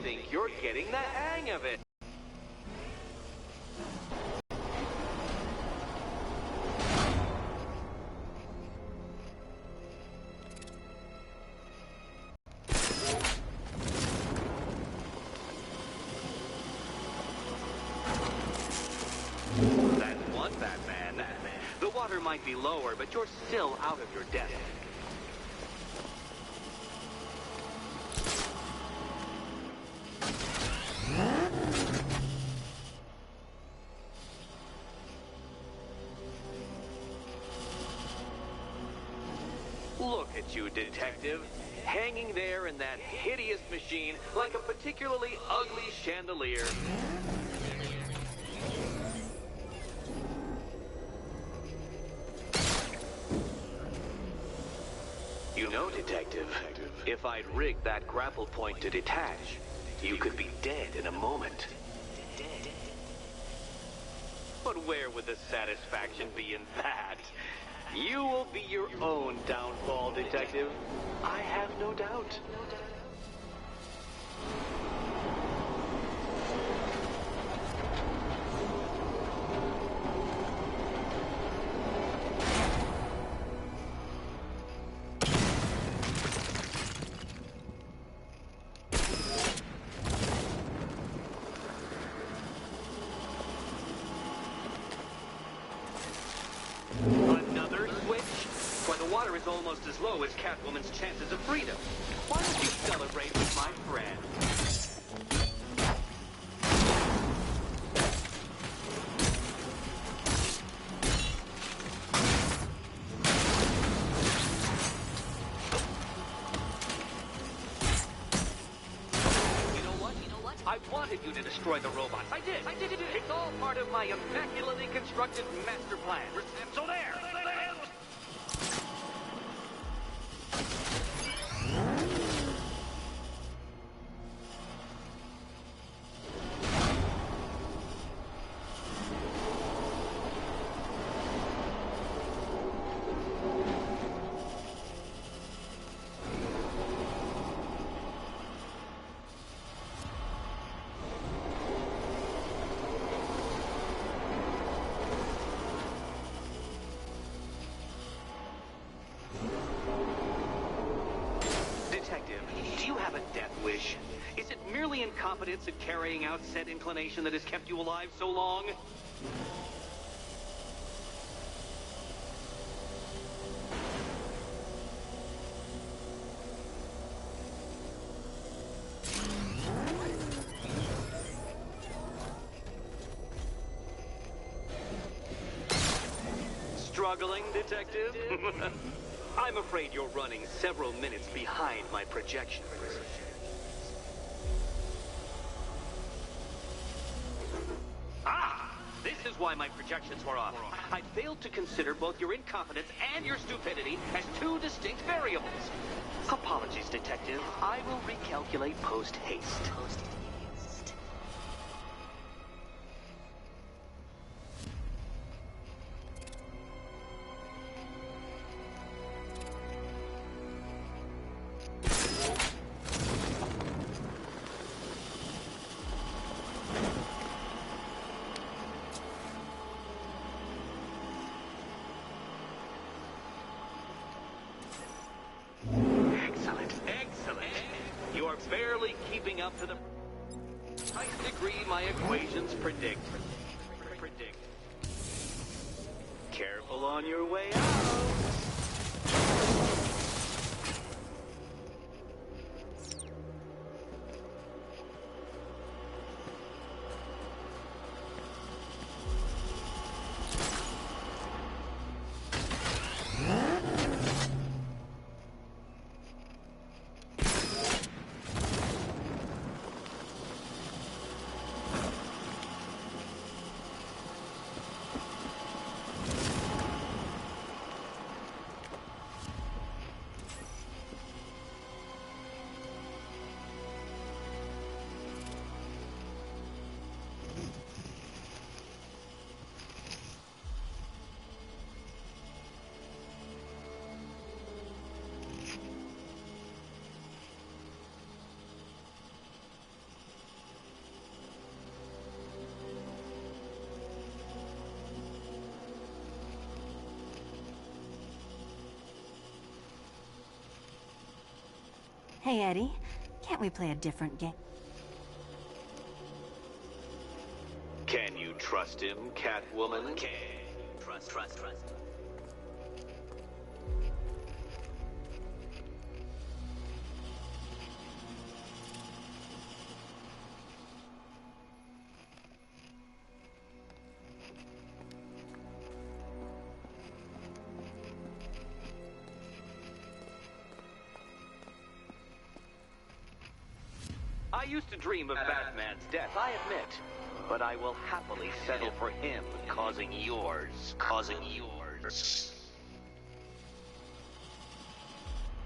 think you're getting the hang of it. That's one Batman. The water might be lower, but you're still out of your depth. Look at you, detective. Hanging there in that hideous machine like a particularly ugly chandelier. You know, detective, if I'd rigged that grapple point to detach, you could be dead in a moment. But where would the satisfaction be in that? You will be your own downfall, detective. I have no doubt. Is almost as low as Catwoman's chances of freedom. Why don't you celebrate with my friend? You know what? I wanted you to destroy the robots. I did. It's all part of my immaculately constructed master plan. So there. Detective, do you have a death wish? Is it merely incompetence at carrying out said inclination that has kept you alive so long? Struggling, detective? I'm afraid you're running several minutes behind my projections. This is why my projections were off. I failed to consider both your incompetence and your stupidity as two distinct variables. Apologies, detective. I will recalculate post-haste. Barely keeping up to the precise degree my equations predict. Careful on your way out. Hey, Eddie. Can't we play a different game? Can you trust him, Catwoman? Trust. I used to dream of Batman's death, I admit. But I will happily settle for him causing yours.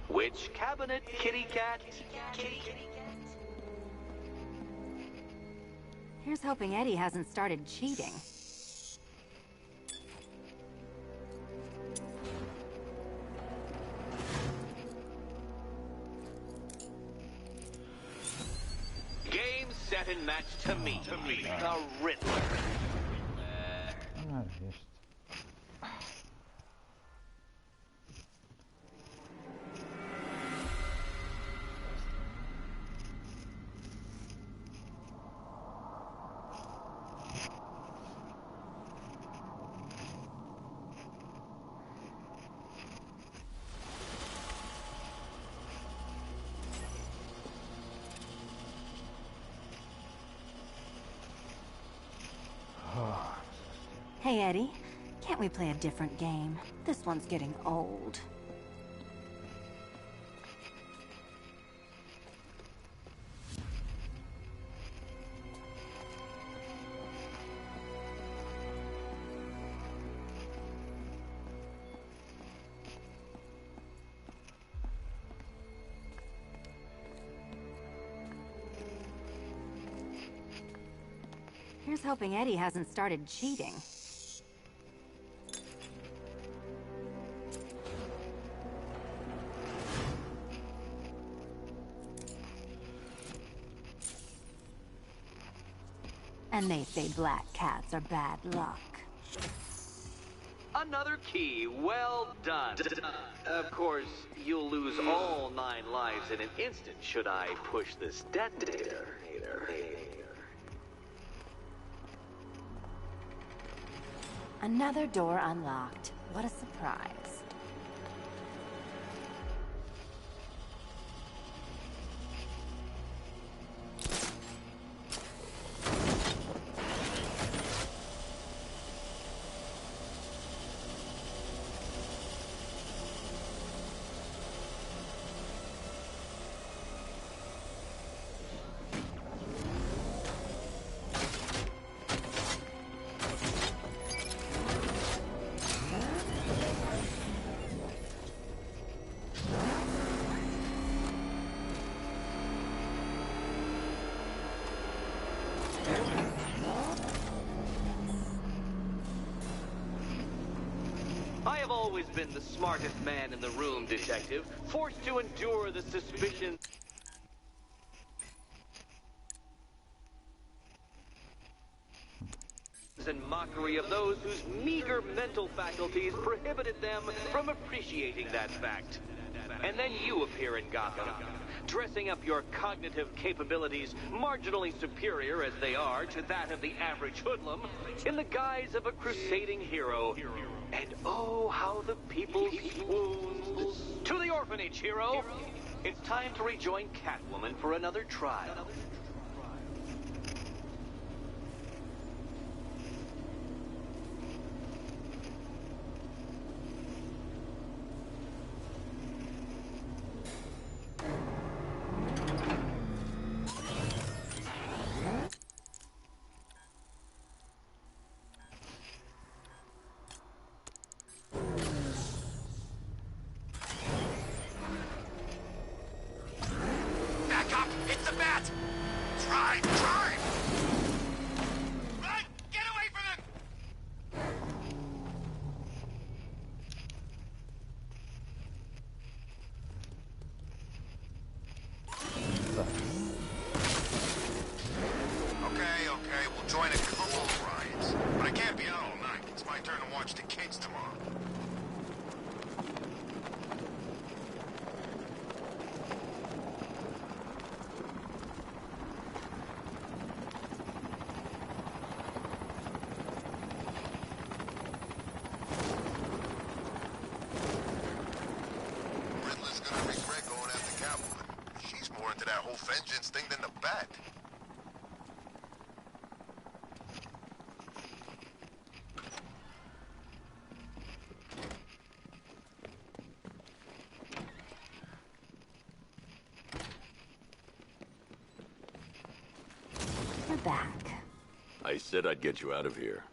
Which cabinet, kitty cat? Here's hoping Eddie hasn't started cheating. Game, set, and match to me. The Riddler. Ana jest. Hey, Eddie. Can't we play a different game? This one's getting old. Here's hoping Eddie hasn't started cheating. And they say black cats are bad luck. Another key, well done. Of course, you'll lose all 9 lives in an instant should I push this detonator. Another door unlocked. What a surprise. I have always been the smartest man in the room, Detective, forced to endure the suspicion and mockery of those whose meager mental faculties prohibited them from appreciating that fact. And then you appear in Gotham, dressing up your cognitive capabilities marginally superior as they are to that of the average hoodlum in the guise of a crusading hero. And oh, how the people swoon. To the orphanage, hero! It's time to rejoin Catwoman for another trial. that. You're back. I said I'd get you out of here.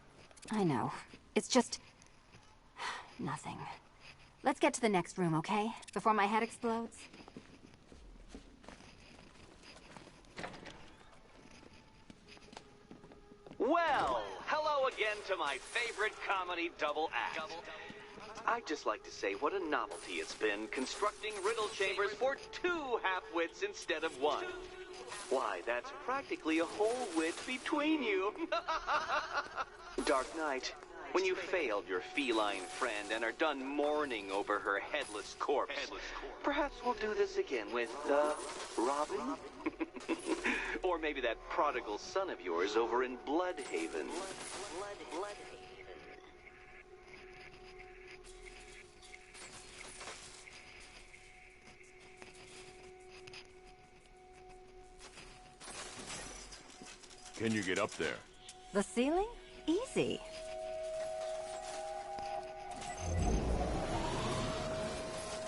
I know. It's just... nothing. Let's get to the next room, okay? Before my head explodes. Well, hello again to my favorite comedy double act. I'd just like to say what a novelty it's been constructing riddle chambers for 2 half-wits instead of 1. Why, that's practically a whole wit between you. Dark Knight, when you failed your feline friend and are done mourning over her headless corpse, perhaps we'll do this again with, Robin? Or maybe that prodigal son of yours over in Bloodhaven. Can you get up there? The ceiling? Easy.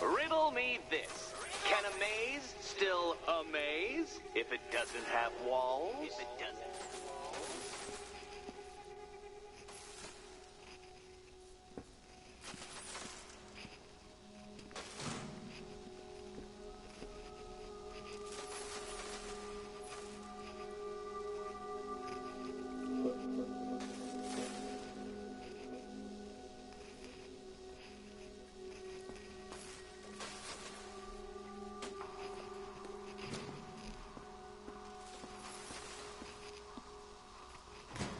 Riddle me this. Can a maze still amaze if it doesn't have walls?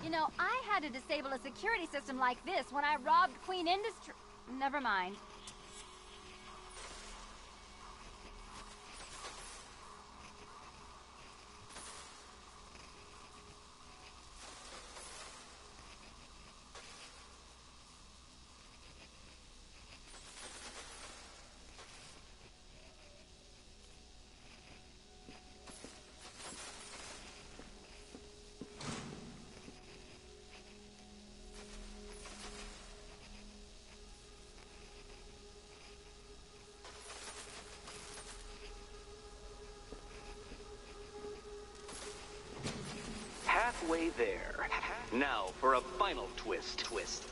You know, I had to disable a security system like this when I robbed Queen Industry. Never mind. Halfway there. Now for a final twist. Twist.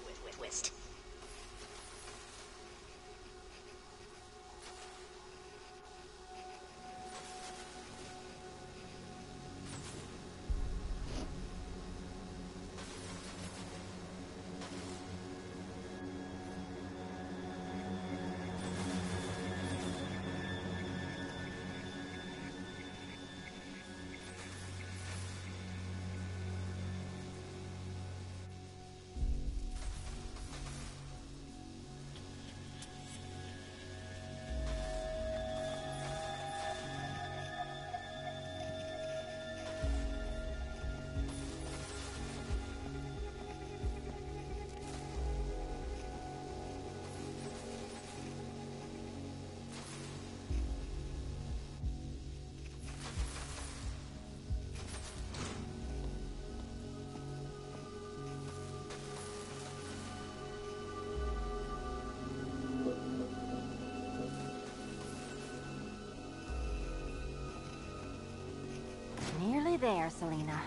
Nearly there, Selena.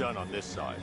done on this side.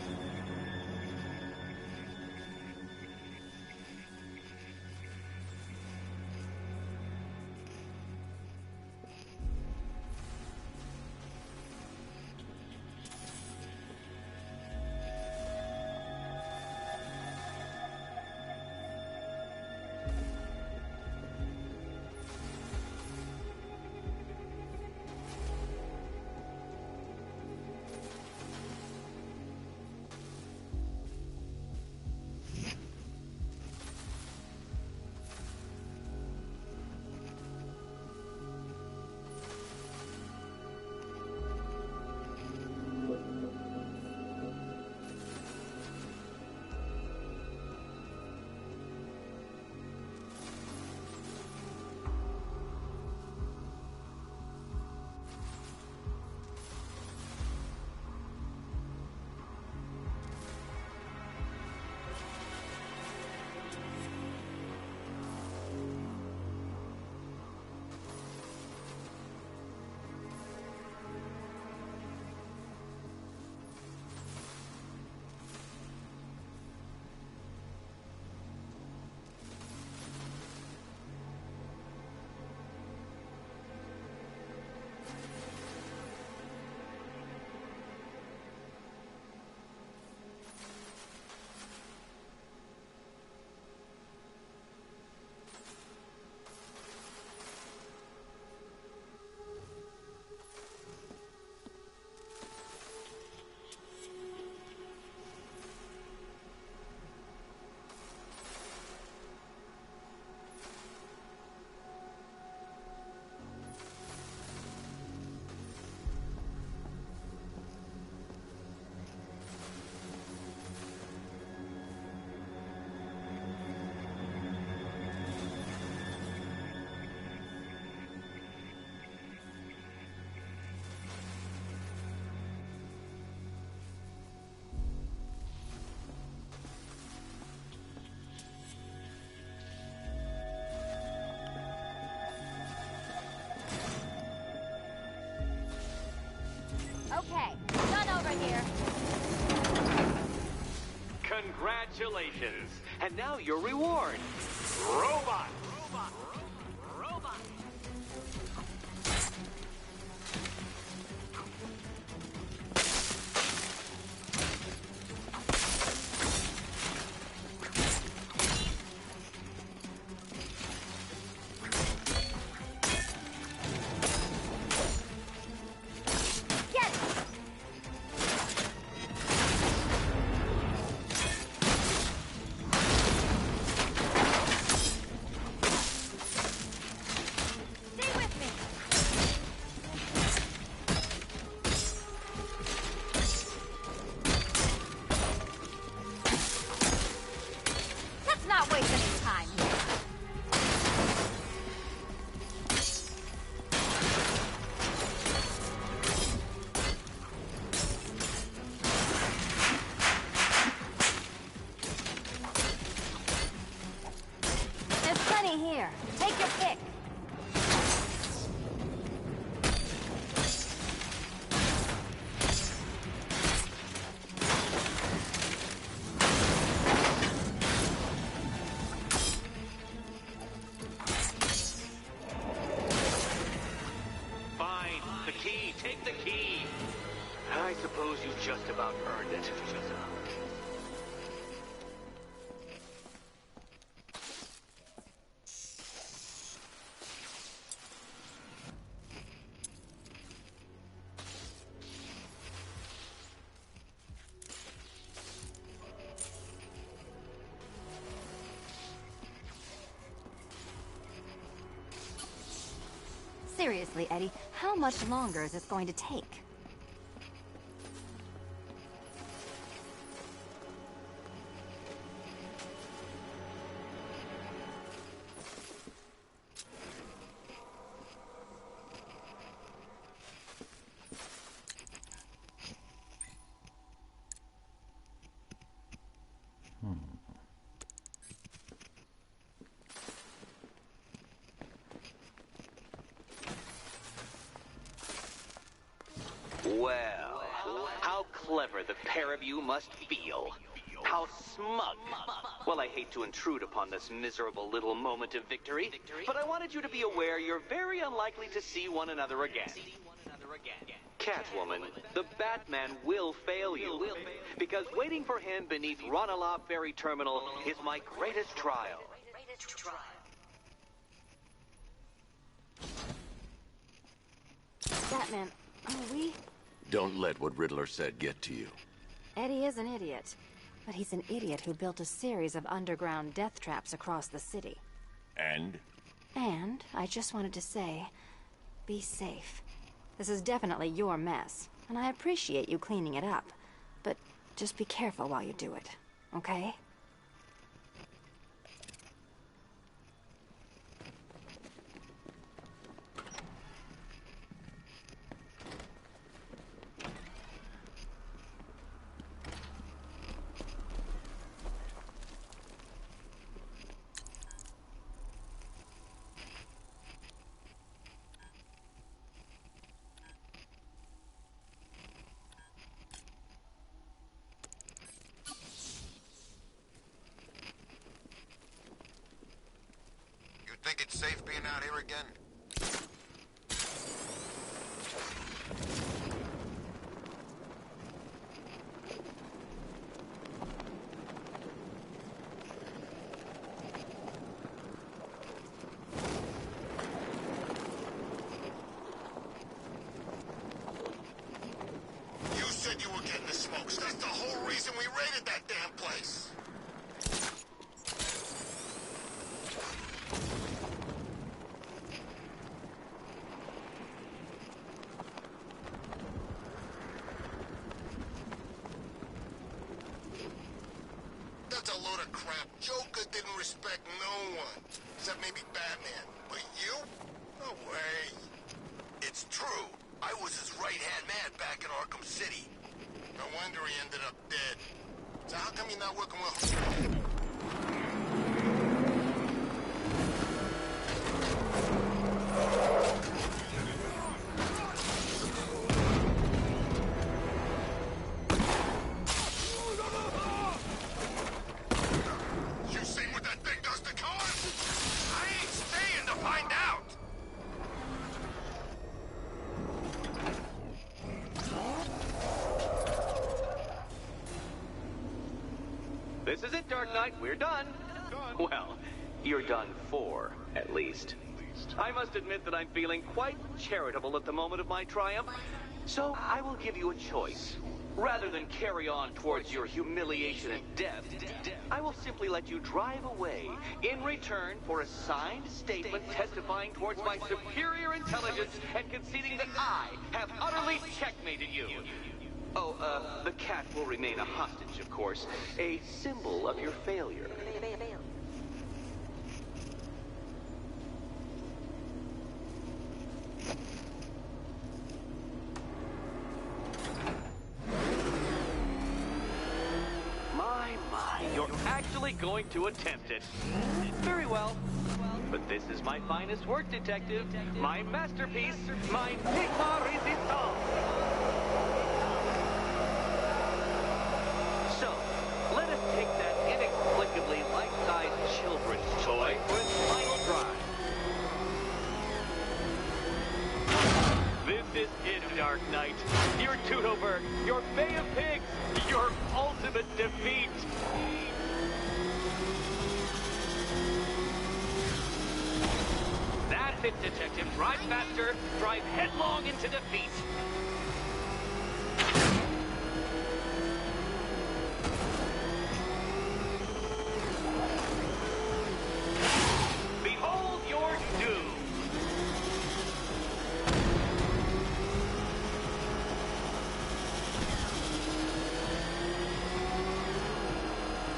Okay, done over here. Congratulations. And now your reward. Robot. Robot. Robot. Here, take your pick. Fine, the key, take the key. I suppose you just about earned it. Seriously, Eddie, how much longer is this going to take? Well, how how clever the pair of you must feel. How smug. Well, I hate to intrude upon this miserable little moment of victory, but I wanted you to be aware you're very unlikely to see one another again. Catwoman, the Batman will fail you. Because waiting for him beneath Ranelagh Ferry Terminal is my greatest trial. Batman, are we? Don't let what Riddler said get to you. Eddie is an idiot. But he's an idiot who built a series of underground death traps across the city. And? And I just wanted to say, be safe. This is definitely your mess, and I appreciate you cleaning it up. But just be careful while you do it, okay? Think it's safe being out here again? You said you were getting the smokes. That's the whole reason we raided that damn place. That's a load of crap. Joker didn't respect no one, except maybe Batman. But you? No way. It's true. I was his right-hand man back in Arkham City. No wonder he ended up dead. So how come you're not working with... This is it, Dark Knight. We're done. Well, you're done for, at least. I must admit that I'm feeling quite charitable at the moment of my triumph. So I will give you a choice. Rather than carry on towards your humiliation and death, I will simply let you drive away in return for a signed statement testifying towards my superior intelligence and conceding that I have utterly checkmated you. Oh, the cat will remain a hostage, of course. A symbol of your failure. My, you're actually going to attempt it. Very well. But this is my finest work, Detective. My masterpiece, my Pigma Resistance. So, let us take that inexplicably life-sized children's toy for its final drive. This is it, Dark Knight. Your Tudoberg, your Bay of Pigs, your ultimate defeat. That's it, Detective. Drive faster, drive headlong into defeat. Behold your doom.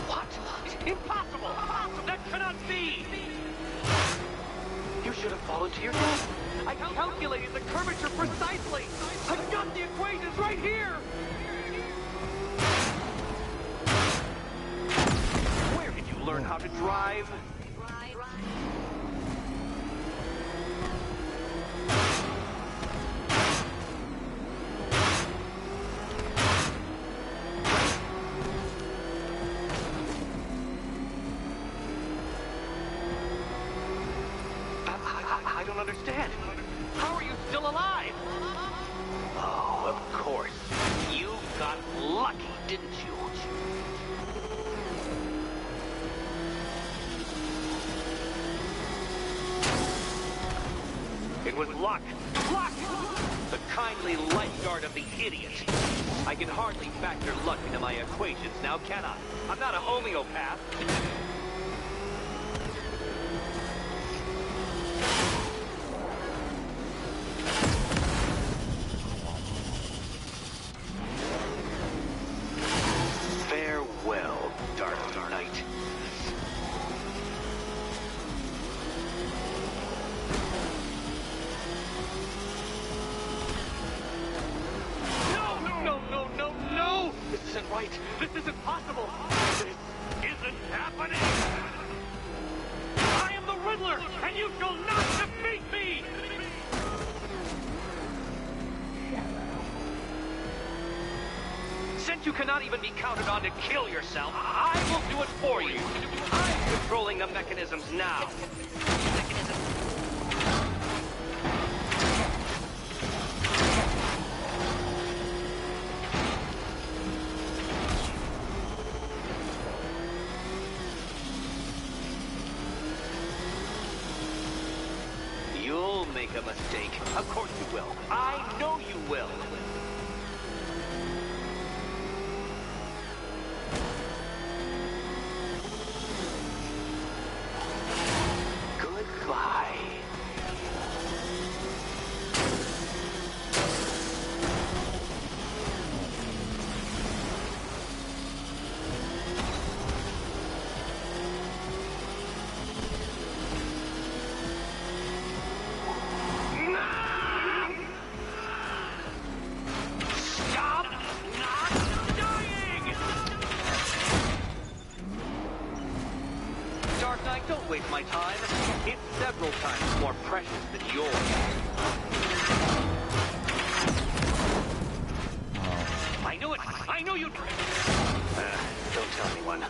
What? Impossible! That cannot be! You should have fallen to your death. I calculated the curvature precisely. I've got the equations right here. Where did you learn how to drive? don't understand. How are you still alive? Oh, of course. You got lucky, didn't you? It was luck. Luck! The kindly lifeguard of the idiot. I can hardly factor luck into my equations now, can I? I'm not a homeopath. Farewell, Dark Knight. No! This isn't right. This isn't possible. This isn't happening. I am the Riddler, and you shall not defeat me! Since you cannot even be counted on to kill yourself, I will do it for you. I'm controlling the mechanisms now. You'll make a mistake. Of course you will. I know you will. Goodbye. Don't waste my time. It's several times more precious than yours. I knew it! I knew you'd... don't tell anyone.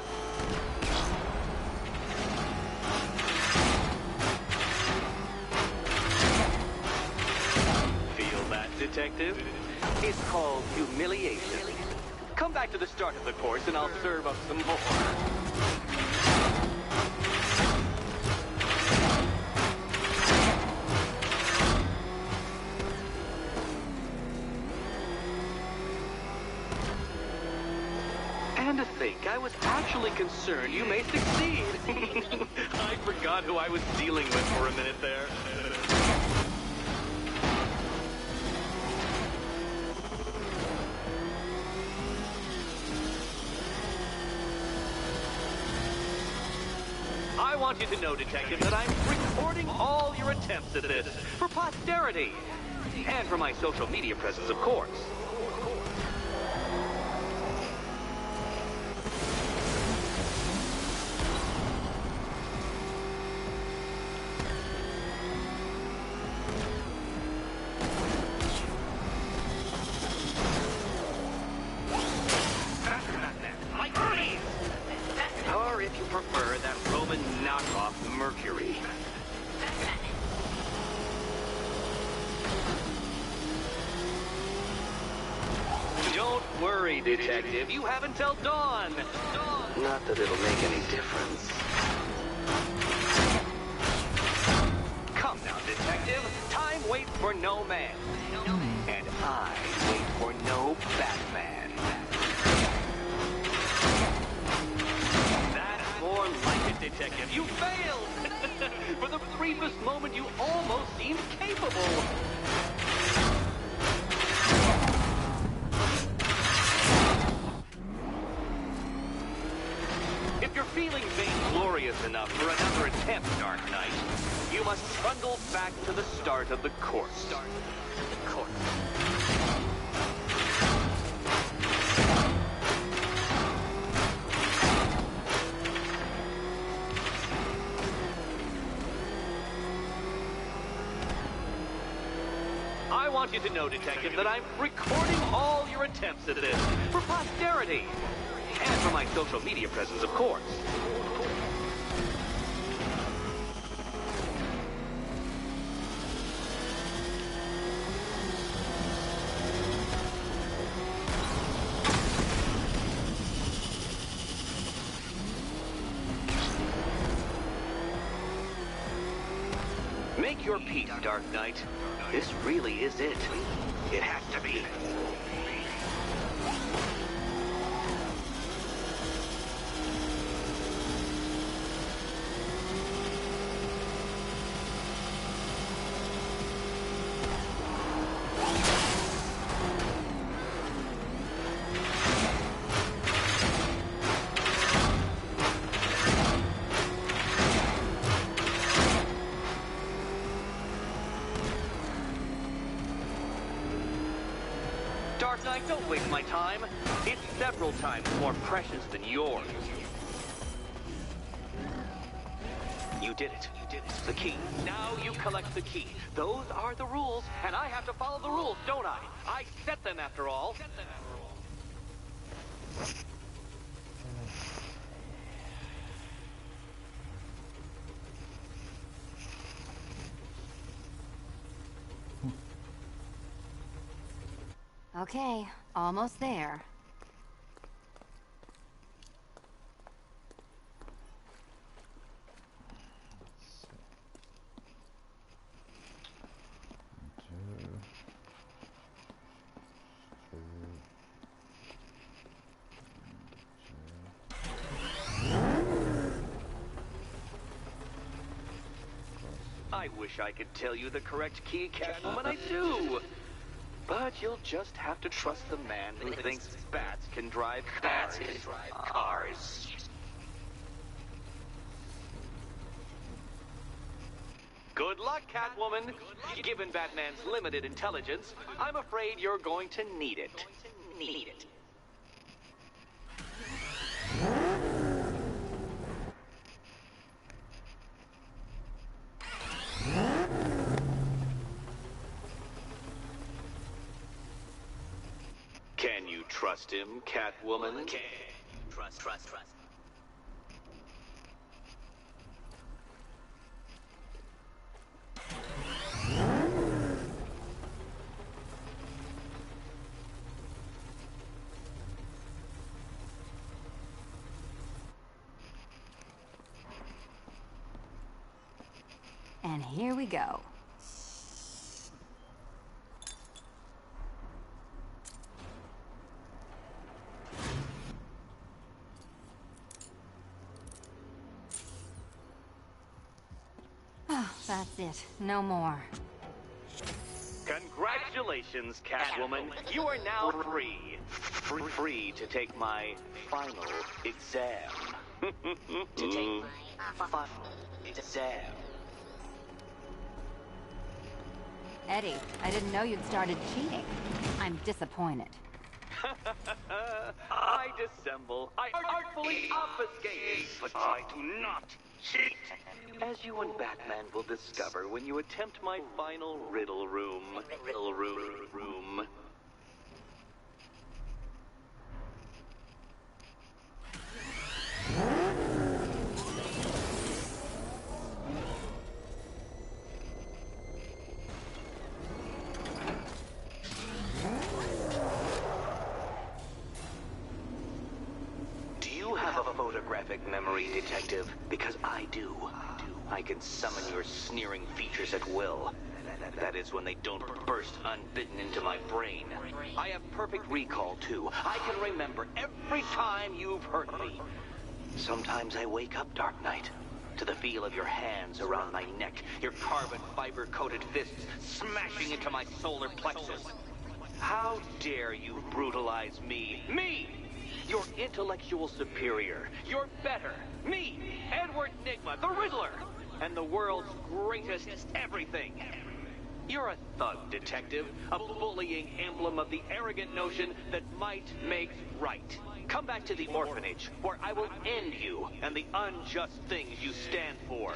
Feel that, detective? It's called humiliation. Come back to the start of the course and I'll serve up some more. And to think, I was actually concerned you may succeed. I forgot who I was dealing with for a minute there. I want you to know, Detective, that I'm recording all your attempts at this for posterity. And for my social media presence, of course. Or if you prefer, that Roman knockoff Mercury. Don't worry, Detective. You have until dawn. Not that it'll make any difference. Come now, Detective. Time waits for no man. And I wait for no Batman. That's more like it, Detective. You failed! For the briefest moment, you almost seemed capable. If you're feeling vainglorious enough for another attempt, Dark Knight, you must trundle back to the start of the course. I want you to know, Detective, that I'm recording all your attempts at this for posterity. And for my social media presence, of course. your peace, Dark Knight. This really is it. It has to be. Dark Knight, don't waste my time. It's several times more precious than yours. You did it. You did it. The key. Now you collect the key. Those are the rules, and I have to follow the rules, don't I? I set them after all. Okay, almost there. I wish I could tell you the correct key, Catwoman, I do. But you'll just have to trust the man who thinks bats can drive cars. Good luck, Catwoman. Given Batman's limited intelligence, I'm afraid you're going to need it. Can you trust him, Catwoman? Trust. And here we go. Oh, that's it. No more. Congratulations, Catwoman. You are now free. Free to take my final exam. To take my final exam. Eddie, I didn't know you'd started cheating. I'm disappointed. I dissemble. I artfully obfuscate. But I do not cheat. As you and Batman will discover when you attempt my final riddle room. Do you have a photographic memory, Detective? Because I do. I can summon your sneering features at will. That is when they don't burst unbidden into my brain. I have perfect recall, too. I can remember every time you've hurt me. Sometimes I wake up, Dark Knight, to the feel of your hands around my neck, your carbon fiber-coated fists smashing into my solar plexus. How dare you brutalize me? Me! Your intellectual superior. You're better. Me, Edward Nygma, the Riddler, and the world's greatest everything. You're a thug, Detective, a bullying emblem of the arrogant notion that might makes right. Come back to the orphanage, where I will end you and the unjust things you stand for.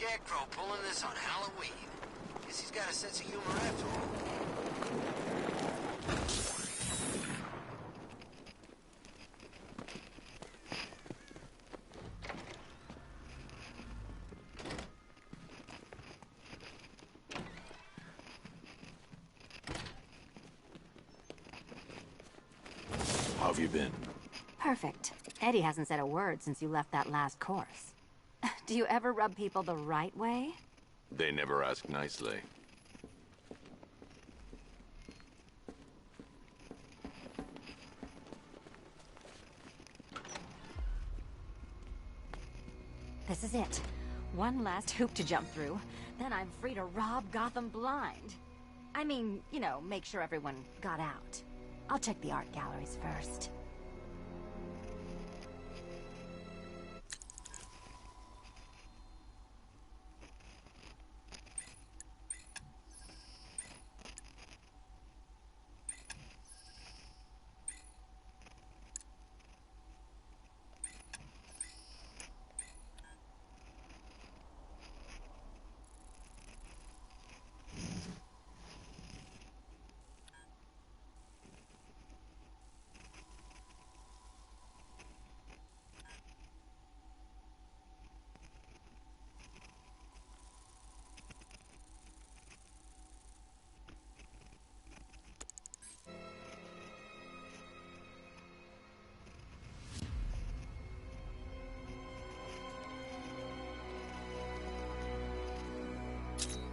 scarecrow pulling this on Halloween. Guess he's got a sense of humor after all. How have you been? Perfect. Eddie hasn't said a word since you left that last course. Do you ever rub people the right way? They never ask nicely. This is it. One last hoop to jump through. Then I'm free to rob Gotham blind. I mean, you know, make sure everyone got out. I'll check the art galleries first.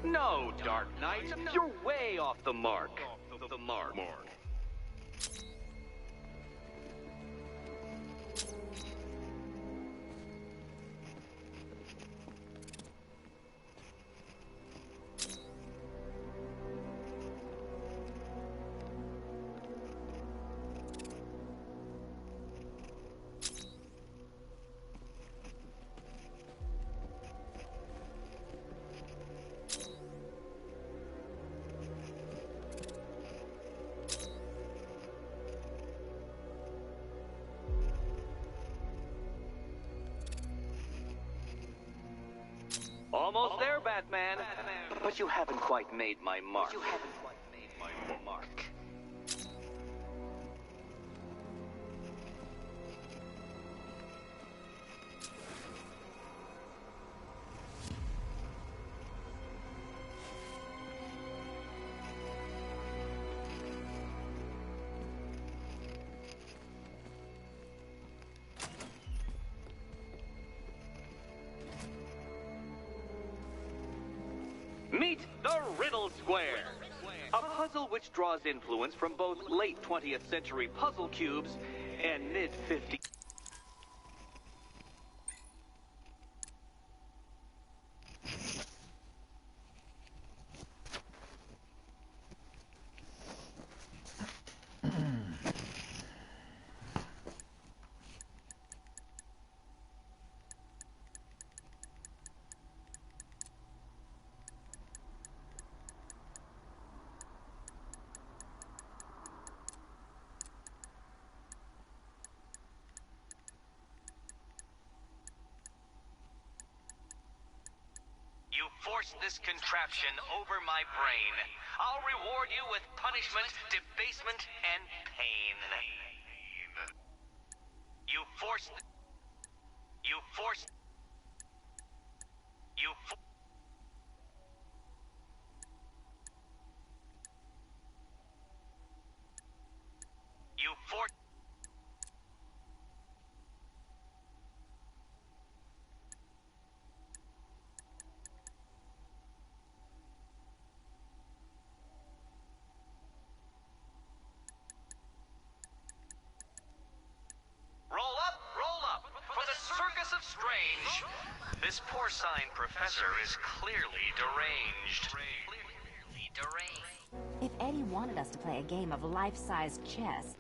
No, Dark Knight, you're way off the mark. The mark. Almost there, Batman. But you haven't quite made my mark. Meet the Riddle Square, a puzzle which draws influence from both late 20th century puzzle cubes and mid-50s. You forced this contraption over my brain. I'll reward you with punishment, debasement, and pain. You forced... You forced... You forced... You forced... Roll up, for the Circus of Strange. This porcine professor is clearly deranged. If Eddie wanted us to play a game of life-sized chess,